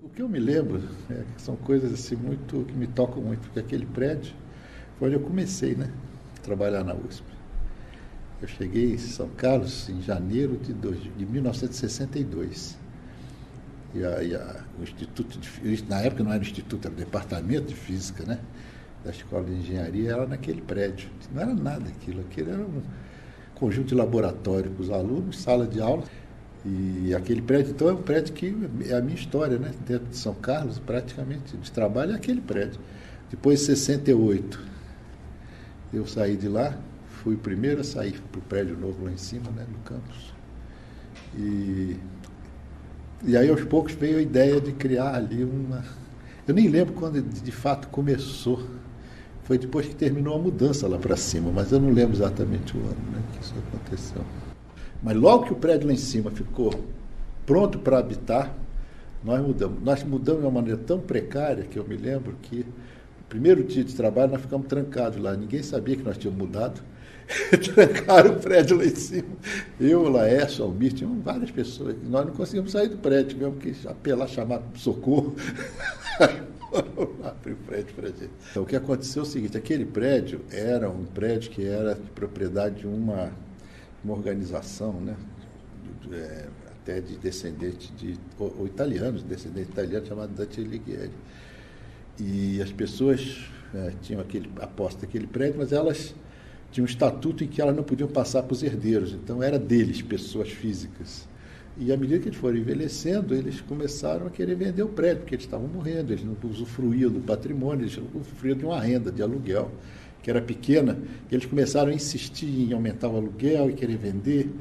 O que eu me lembro que são coisas assim muito que me tocam muito, porque aquele prédio foi onde eu comecei, né, a trabalhar na USP. Eu cheguei em São Carlos em janeiro de 1962. O Instituto na época não era instituto, era o departamento de física, né, da Escola de Engenharia, era naquele prédio. Não era nada aquilo era um conjunto de laboratório para os alunos, sala de aula. E aquele prédio, então, é um prédio que é a minha história, né? Dentro de São Carlos, praticamente, de trabalho é aquele prédio. Depois de 68, eu saí de lá, fui o primeiro a sair para o prédio novo lá em cima, né, no campus. E aí, aos poucos, veio a ideia de criar ali uma... Eu nem lembro quando de fato começou. Foi depois que terminou a mudança lá para cima, mas eu não lembro exatamente o ano, né, que isso aconteceu. Mas logo que o prédio lá em cima ficou pronto para habitar, nós mudamos. Nós mudamos de uma maneira tão precária que eu me lembro que no primeiro dia de trabalho nós ficamos trancados lá. Ninguém sabia que nós tínhamos mudado. Trancaram o prédio lá em cima. Eu, o Laércio, o Almir, tinham várias pessoas. E nós não conseguimos sair do prédio, tivemos que apelar, chamar socorro. Abrir o prédio para a gente. Então, o que aconteceu é o seguinte, aquele prédio era um prédio que era de propriedade de uma organização, né, até de descendente ou italianos, descendente italiano chamado Dante Alighieri. E as pessoas tinham a posse daquele prédio, mas elas tinham um estatuto em que elas não podiam passar para os herdeiros, então era deles, pessoas físicas. E à medida que eles foram envelhecendo, eles começaram a querer vender o prédio, porque eles estavam morrendo, eles não usufruíam do patrimônio, eles usufruíam de uma renda de aluguel, que era pequena, e eles começaram a insistir em aumentar o aluguel e querer vender,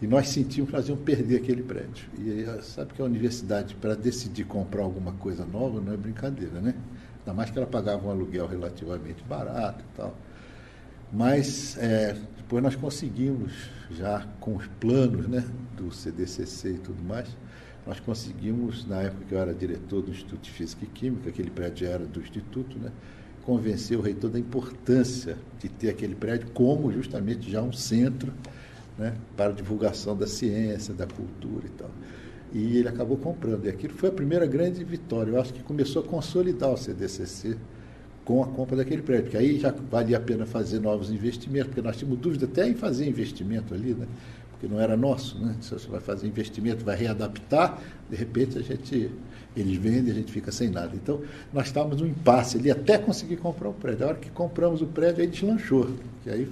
e nós sentimos que nós íamos perder aquele prédio. E sabe que a universidade, para decidir comprar alguma coisa nova, não é brincadeira, né? Ainda mais que ela pagava um aluguel relativamente barato e tal. Mas depois nós conseguimos, já com os planos, né, do CDCC e tudo mais, nós conseguimos, na época que eu era diretor do Instituto de Física e Química, aquele prédio era do Instituto, né, convencer o reitor da importância de ter aquele prédio como justamente já um centro, né, para a divulgação da ciência, da cultura e tal. E ele acabou comprando. E aquilo foi a primeira grande vitória. Eu acho que começou a consolidar o CDCC com a compra daquele prédio, porque aí já valia a pena fazer novos investimentos, porque nós tínhamos dúvida até em fazer investimento ali, né? Porque não era nosso, né? Se você vai fazer investimento, vai readaptar, de repente eles vendem e a gente fica sem nada. Então, nós estávamos num impasse ali até conseguir comprar o prédio. A hora que compramos o prédio, aí deslanchou, que aí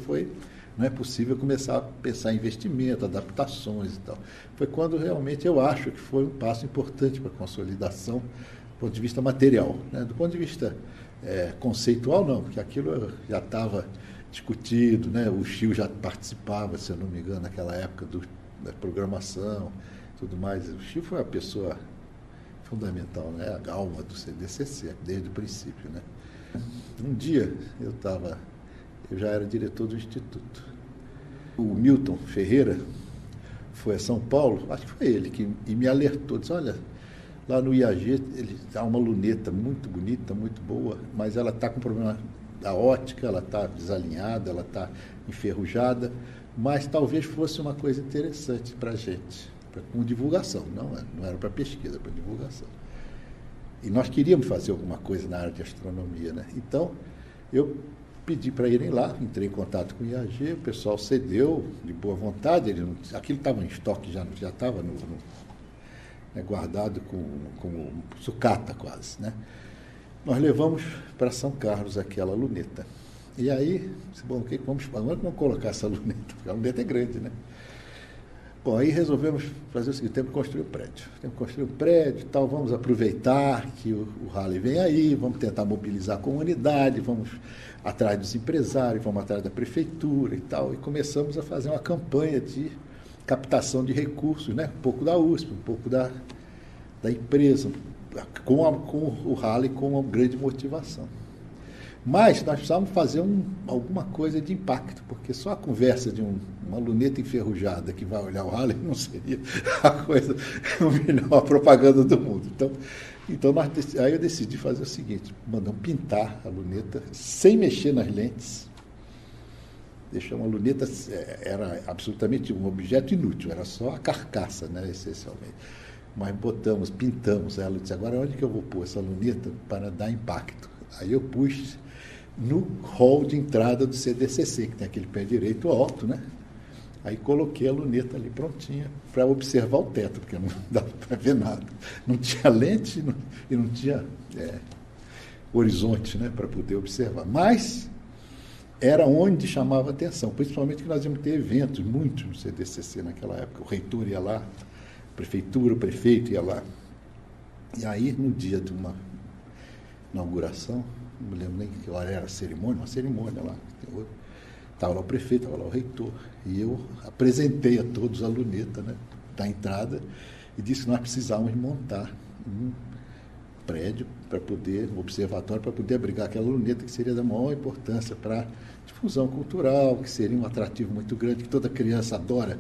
não é possível começar a pensar em investimento, adaptações e tal. Foi quando realmente eu acho que foi um passo importante para a consolidação do ponto de vista material, né? Do ponto de vista conceitual não, porque aquilo já estava discutido, né? O Chio já participava, se eu não me engano, naquela época da programação, tudo mais. O Chio foi uma pessoa fundamental, né? A alma do CDCC, desde o princípio, né? Um dia eu já era diretor do Instituto. O Milton Ferreira foi a São Paulo, acho que foi ele e me alertou, disse, olha, lá no IAG, ele dá uma luneta muito bonita, muito boa, mas ela está com problema da ótica, ela está desalinhada, ela está enferrujada, mas talvez fosse uma coisa interessante para a gente, com divulgação, não era para pesquisa, para divulgação. E nós queríamos fazer alguma coisa na área de astronomia, né? Então, eu pedi para irem lá, entrei em contato com o IAG, o pessoal cedeu de boa vontade, aquilo estava em estoque, já estava guardado com sucata quase, né? Nós levamos para São Carlos aquela luneta. E aí, bom, vamos colocar essa luneta, porque a luneta é grande, né? Bom, aí resolvemos fazer o seguinte, temos que construir um prédio e tal, vamos aproveitar que o Halley vem aí, vamos tentar mobilizar a comunidade, vamos atrás dos empresários, vamos atrás da prefeitura e tal, e começamos a fazer uma campanha de captação de recursos, né? Um pouco da USP, um pouco da empresa, com o Halley com uma grande motivação. Mas nós precisávamos fazer alguma coisa de impacto, porque só a conversa de uma luneta enferrujada que vai olhar o Halley não seria a melhor propaganda do mundo. Então aí eu decidi fazer o seguinte, mandamos pintar a luneta sem mexer nas lentes. Deixou uma luneta, era absolutamente um objeto inútil, era só a carcaça, né, essencialmente. mas pintamos ela. Eu disse, agora onde que eu vou pôr essa luneta para dar impacto? Aí eu pus no hall de entrada do CDCC, que tem aquele pé direito alto, né? Aí coloquei a luneta ali prontinha para observar o teto, porque não dava para ver nada. Não tinha lente e não tinha horizonte, né, para poder observar. Mas era onde chamava atenção, principalmente que nós íamos ter eventos, muitos no CDCC naquela época. O reitor ia lá, a prefeitura, o prefeito ia lá. E aí, no dia de uma inauguração, não me lembro nem que hora era a cerimônia, uma cerimônia lá. Estava lá o prefeito, estava lá o reitor. E eu apresentei a todos a luneta, né, da entrada e disse que nós precisávamos montar um prédio para poder, um observatório para poder abrigar aquela luneta que seria da maior importância para a difusão cultural, que seria um atrativo muito grande, que toda criança adora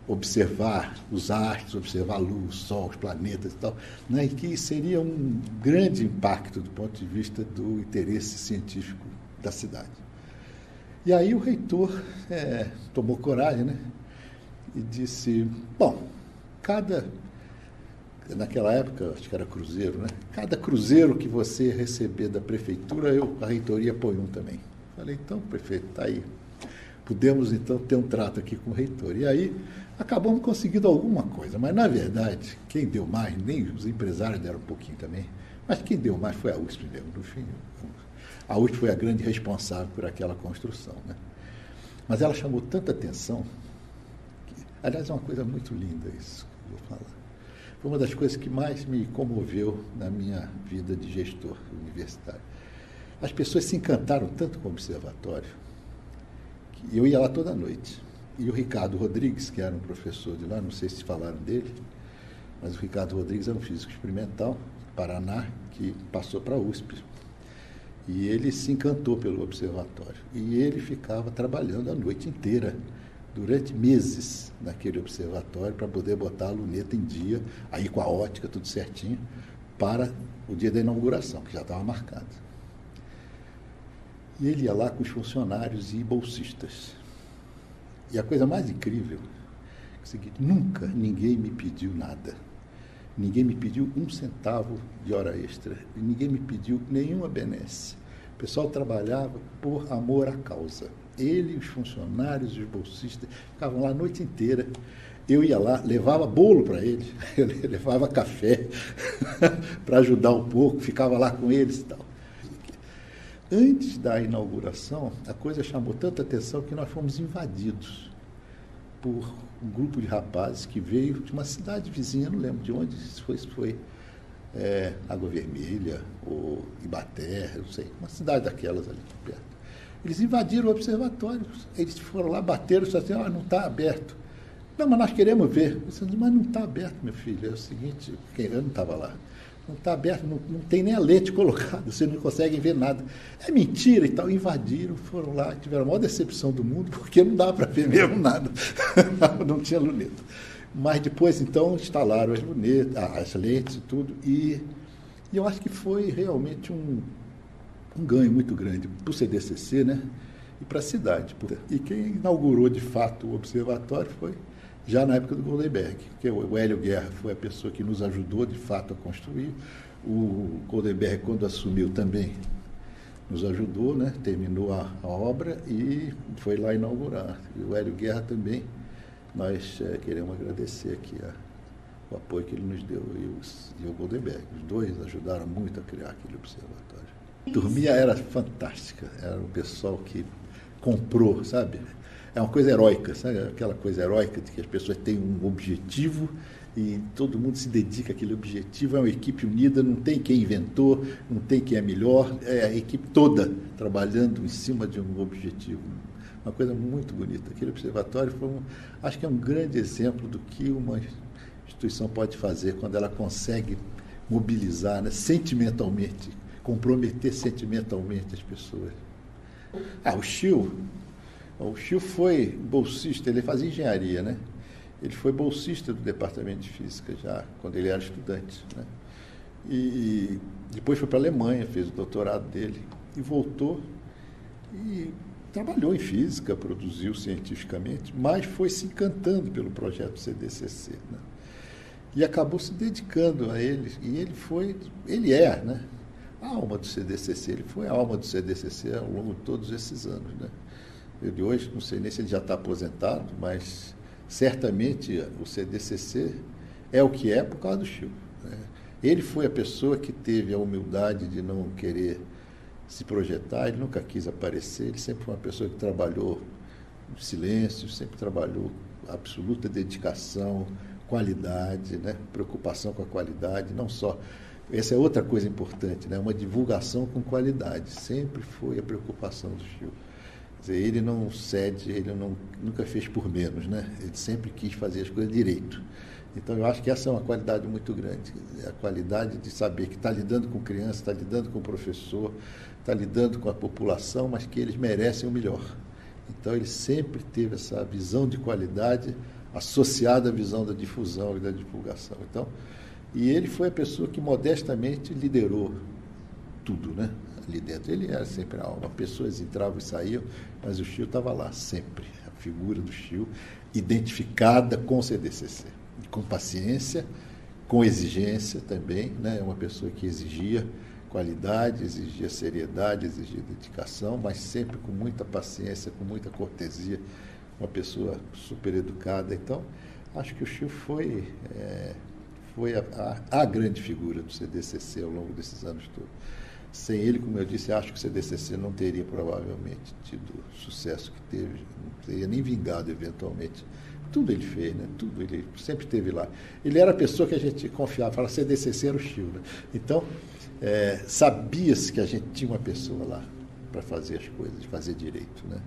observar os astros, observar a luz, o sol, os planetas e tal, né? E que seria um grande impacto do ponto de vista do interesse científico da cidade. E aí o reitor tomou coragem, né? E disse, bom, naquela época, acho que era cruzeiro, né? Cada cruzeiro que você receber da prefeitura, a reitoria põe um também. Falei, então, prefeito, está aí. Podemos, então, ter um trato aqui com o reitor. E aí, acabamos conseguindo alguma coisa. Mas, na verdade, quem deu mais, nem os empresários deram um pouquinho também, mas quem deu mais foi a USP mesmo, no fim. A USP foi a grande responsável por aquela construção, né? Mas ela chamou tanta atenção, aliás, é uma coisa muito linda isso que eu vou falar. Foi uma das coisas que mais me comoveu na minha vida de gestor universitário. As pessoas se encantaram tanto com o observatório, que eu ia lá toda noite. E o Ricardo Rodrigues, que era um professor de lá, não sei se falaram dele, mas o Ricardo Rodrigues era um físico experimental, Paraná, que passou para a USP. E ele se encantou pelo observatório. E ele ficava trabalhando a noite inteira, durante meses, naquele observatório, para poder botar a luneta em dia, aí com a ótica, tudo certinho, para o dia da inauguração, que já estava marcado. E ele ia lá com os funcionários e bolsistas. E a coisa mais incrível é o seguinte, nunca ninguém me pediu nada. Ninguém me pediu um centavo de hora extra. Ninguém me pediu nenhuma benesse. O pessoal trabalhava por amor à causa. Ele, os funcionários, os bolsistas, ficavam lá a noite inteira. Eu ia lá, levava bolo para eles, eu levava café para ajudar um pouco, ficava lá com eles e tal. Antes da inauguração, a coisa chamou tanta atenção que nós fomos invadidos por um grupo de rapazes que veio de uma cidade vizinha, não lembro de onde, se foi Água Vermelha ou Ibaté, não sei, uma cidade daquelas ali perto. Eles invadiram o observatório, eles foram lá, bateram, disseram assim, não está aberto. Não, mas nós queremos ver. Eu disse, mas não está aberto, meu filho, é o seguinte, eu não estava lá. Não está aberto, não tem nem a lente colocada, vocês não conseguem ver nada. É mentira e tal. Invadiram, foram lá, tiveram a maior decepção do mundo, porque não dava para ver mesmo nada. Não tinha luneta. Mas depois, então, instalaram as lunetas, as lentes e tudo, e eu acho que foi realmente um ganho muito grande para o CDCC, né? E para a cidade. E quem inaugurou, de fato, o observatório foi já na época do Goldenberg, porque o Hélio Guerra foi a pessoa que nos ajudou, de fato, a construir. O Goldenberg, quando assumiu também, nos ajudou, né? Terminou a obra e foi lá inaugurar. E o Hélio Guerra também, nós queremos agradecer aqui o apoio que ele nos deu, e o Goldenberg. Os dois ajudaram muito a criar aquele observatório. A turminha era fantástica, era o pessoal que comprou, sabe? É uma coisa heróica, sabe? Aquela coisa heróica de que as pessoas têm um objetivo e todo mundo se dedica àquele objetivo, é uma equipe unida, não tem quem inventou, não tem quem é melhor, é a equipe toda trabalhando em cima de um objetivo. Uma coisa muito bonita. Aquele observatório acho que é um grande exemplo do que uma instituição pode fazer quando ela consegue mobilizar, né, sentimentalmente, comprometer sentimentalmente as pessoas. O Chiu foi bolsista, ele fazia engenharia, né? Ele foi bolsista do departamento de física já, quando ele era estudante, né? E depois foi para a Alemanha, fez o doutorado dele e voltou e trabalhou em física, produziu cientificamente, mas foi se encantando pelo projeto CDCC, né? e acabou se dedicando a eles. E ele é, né, a alma do CDCC, ele foi a alma do CDCC ao longo de todos esses anos, né. Eu de hoje, não sei nem se ele já está aposentado, mas certamente o CDCC é o que é por causa do Chico, né. Ele foi a pessoa que teve a humildade de não querer se projetar, ele nunca quis aparecer, ele sempre foi uma pessoa que trabalhou em silêncio, sempre trabalhou com absoluta dedicação, qualidade, né? Preocupação com a qualidade, não só. Essa é outra coisa importante, né? Uma divulgação com qualidade, sempre foi a preocupação do Chico. Quer dizer, ele não cede, nunca fez por menos, né? Ele sempre quis fazer as coisas direito. Então, eu acho que essa é uma qualidade muito grande, a qualidade de saber que está lidando com criança, está lidando com o professor, está lidando com a população, mas que eles merecem o melhor. Então, ele sempre teve essa visão de qualidade associada à visão da difusão e da divulgação. Então, e ele foi a pessoa que modestamente liderou tudo, né? Ali dentro. Ele era sempre a alma. Pessoas entravam e saíam, mas o Chiu estava lá sempre. A figura do Chiu identificada com o CDCC. Com paciência, com exigência também, né? É uma pessoa que exigia qualidade, exigia seriedade, exigia dedicação, mas sempre com muita paciência, com muita cortesia, uma pessoa super educada. Então, acho que o Chiu foi a grande figura do CDCC ao longo desses anos todos. Sem ele, como eu disse, acho que o CDCC não teria provavelmente tido o sucesso que teve, não teria nem vingado eventualmente. Tudo ele fez, né? Tudo, ele sempre esteve lá. Ele era a pessoa que a gente confiava, falava, CDCC era o Chiu, né? Então, sabia-se que a gente tinha uma pessoa lá para fazer as coisas, fazer direito, né?